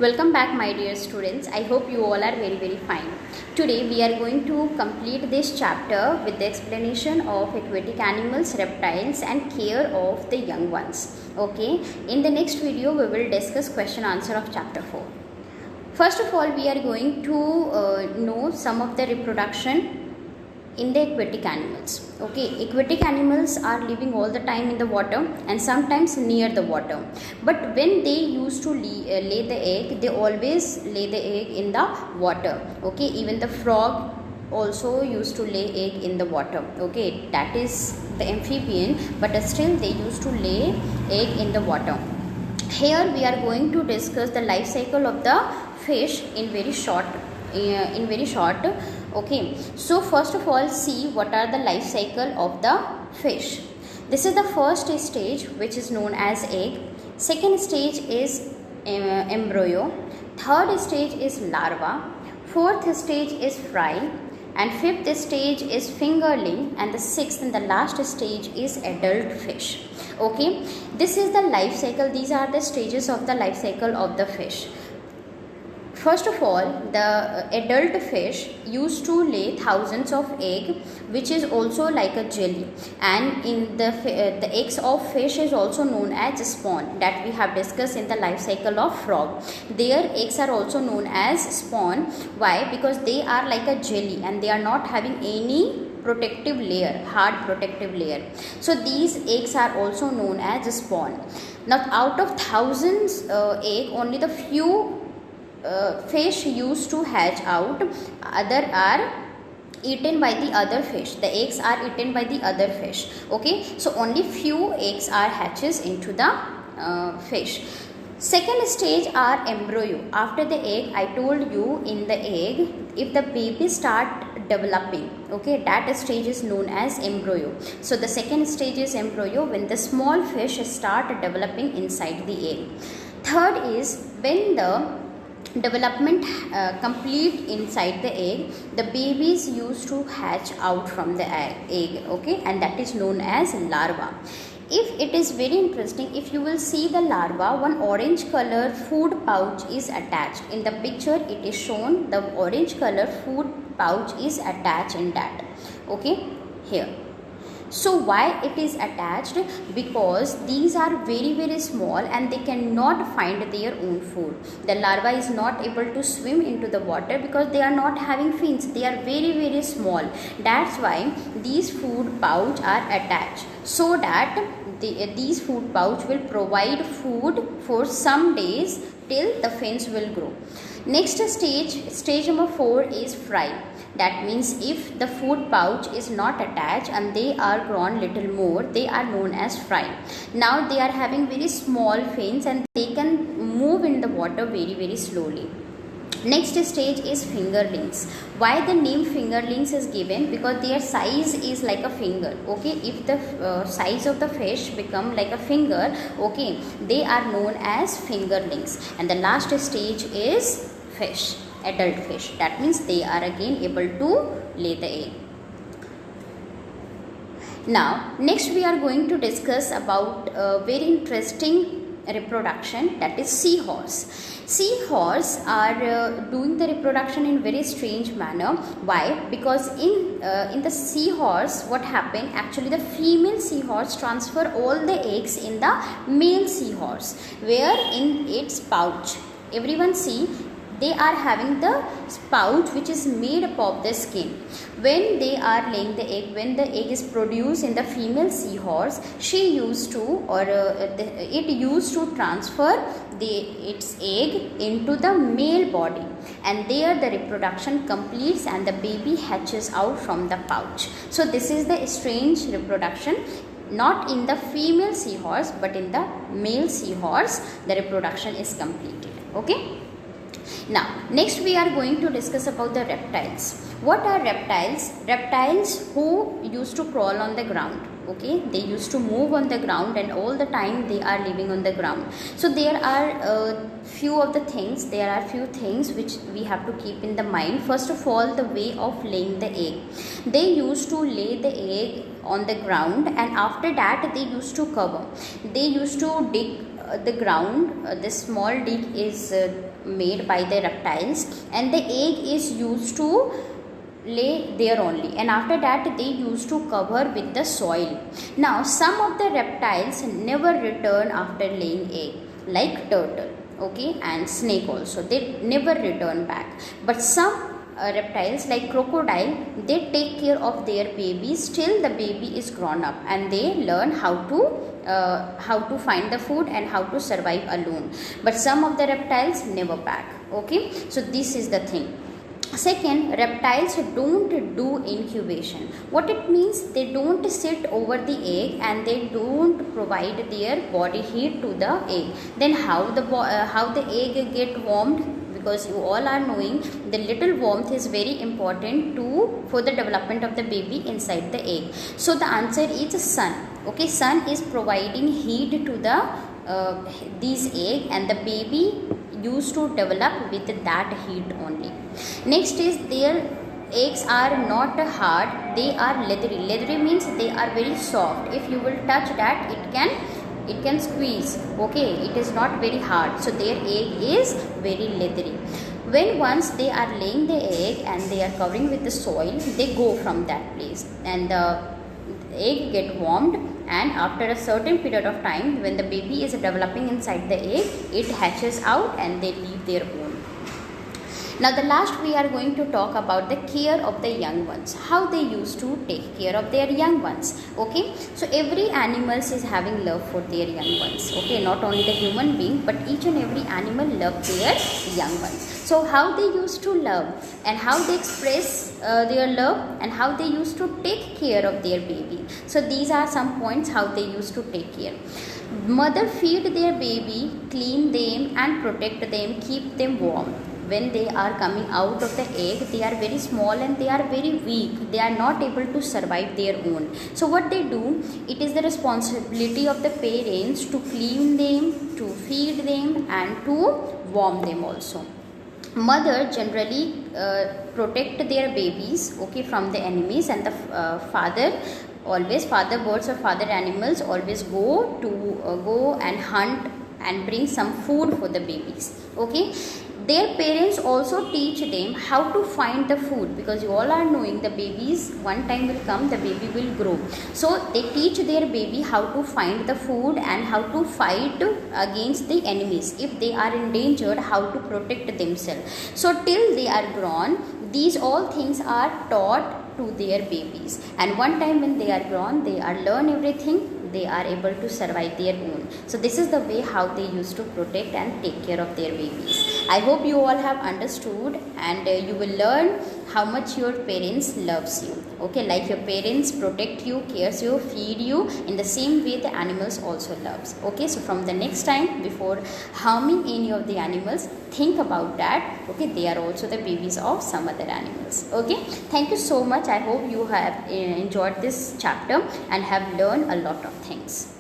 Welcome back, my dear students. I hope you all are very fine. Today we are going to complete this chapter with the explanation of aquatic animals, reptiles and care of the young ones. Okay, in the next video we will discuss question answer of chapter 4. First of all, we are going to know some of the reproduction in the aquatic animals. Okay, aquatic animals are living all the time in the water and sometimes near the water, but when they used to lay the egg, they always lay the egg in the water. Okay, even the frog also used to lay egg in the water. Okay, that is the amphibian, but still they used to lay egg in the water. Here we are going to discuss the life cycle of the fish in very short. Okay, so first of all, see what are the life cycle of the fish. This is the first stage, which is known as egg. Second stage is embryo. Third stage is larva. Fourth stage is fry, and fifth stage is fingerling, and the sixth and the last stage is adult fish. Okay, this is the life cycle. These are the stages of the life cycle of the fish. First of all, the adult fish used to lay thousands of eggs, which is also like a jelly, and in the eggs of fish is also known as spawn, that we have discussed in the life cycle of frog. Their eggs are also known as spawn. Why? Because they are like a jelly and they are not having any protective layer, hard protective layer. So these eggs are also known as spawn. Now out of thousands egg, only the few fish used to hatch out, other are eaten by the other fish. The eggs are eaten by the other fish. Okay, so only few eggs are hatches into the fish. Second stage are embryo. After the egg, I told you, in the egg, if the baby start developing, okay, that stage is known as embryo. So the second stage is embryo, when the small fish start developing inside the egg. Third is when the development complete inside the egg, the babies used to hatch out from the egg. Okay, and that is known as larva. If it is very interesting, if you will see the larva, one orange color food pouch is attached. In the picture it is shown the orange color food pouch is attached in that. Okay, here. So why it is attached? Because these are very small and they cannot find their own food. The larva is not able to swim into the water because they are not having fins. They are very small. That's why these food pouch are attached, so that these food pouch will provide food for some days till the fins will grow. Next stage number 4 is fry. That means if the food pouch is not attached and they are grown little more, they are known as fry. Now they are having very small fins and they can move in the water very slowly. Next stage is fingerlings. Why the name fingerlings is given? Because their size is like a finger. Okay, if the size of the fish become like a finger, okay, they are known as fingerlings. And the last stage is fish, adult fish. That means they are again able to lay the egg. Now next we are going to discuss about very interesting reproduction, that is seahorse. Seahorse are doing the reproduction in very strange manner. Why? Because in the seahorse, what happened, actually the female seahorse transfer all the eggs in the male seahorse, where in its pouch, everyone see, they are having the pouch which is made up of the skin. When they are laying the egg, when the egg is produced in the female seahorse, she used to, or it used to transfer its egg into the male body, and there the reproduction completes and the baby hatches out from the pouch. So this is the strange reproduction. Not in the female seahorse, but in the male seahorse, the reproduction is completed. Okay. Now next we are going to discuss about the reptiles. What are reptiles? Reptiles who used to crawl on the ground. Okay, they used to move on the ground and all the time they are living on the ground. So there are few things which we have to keep in the mind. First of all, the way of laying the egg. They used to lay the egg on the ground, and after that they used to cover. They used to dig the ground, this small dig is made by the reptiles, and the egg is used to lay there only, and after that they used to cover with the soil. Now some of the reptiles never return after laying egg, like turtle, okay, and snake also, they never return back. But some reptiles like crocodile, they take care of their babies till the baby is grown up, and they learn how to find the food and how to survive alone. But some of the reptiles never back, okay. So this is the thing. Second, reptiles don't do incubation. What it means, they don't sit over the egg and they don't provide their body heat to the egg. Then how the egg get warmed? Because you all are knowing the little warmth is very important for the development of the baby inside the egg. So the answer is sun. Okay, sun is providing heat to these egg, and the baby used to develop with that heat only. Next is their eggs are not hard, they are leathery. Leathery means they are very soft. If you will touch that, it can squeeze, okay, it is not very hard. So their egg is very leathery. When once they are laying the egg and they are covering with the soil, they go from that place, and the egg get warmed, and after a certain period of time, when the baby is developing inside the egg, it hatches out and they leave their own. Now the last we are going to talk about the care of the young ones, how they used to take care of their young ones, okay. So every animals is having love for their young ones, okay, not only the human being, but each and every animal love their young ones. So how they used to love, and how they express their love, and how they used to take care of their baby. So these are some points how they used to take care. Mother feed their baby, clean them and protect them, keep them warm. When they are coming out of the egg, they are very small and they are very weak. They are not able to survive their own. So what they do, it is the responsibility of the parents to clean them, to feed them and to warm them also. Mother generally protect their babies, okay, from the enemies, and the father birds or father animals always go and hunt and bring some food for the babies, okay. Their parents also teach them how to find the food, because you all are knowing the babies one time will come, the baby will grow. So they teach their baby how to find the food and how to fight against the enemies. If they are endangered, how to protect themselves. So till they are grown, these all things are taught to their babies, and one time when they are grown, they are learn everything, they are able to survive their own. So this is the way how they used to protect and take care of their babies. I hope you all have understood, and you will learn how much your parents loves you, okay, like your parents protect you, cares you, feed you, in the same way the animals also loves, okay. So from the next time, before harming any of the animals, think about that, okay, they are also the babies of some other animals, okay. Thank you so much. I hope you have enjoyed this chapter and have learned a lot of things.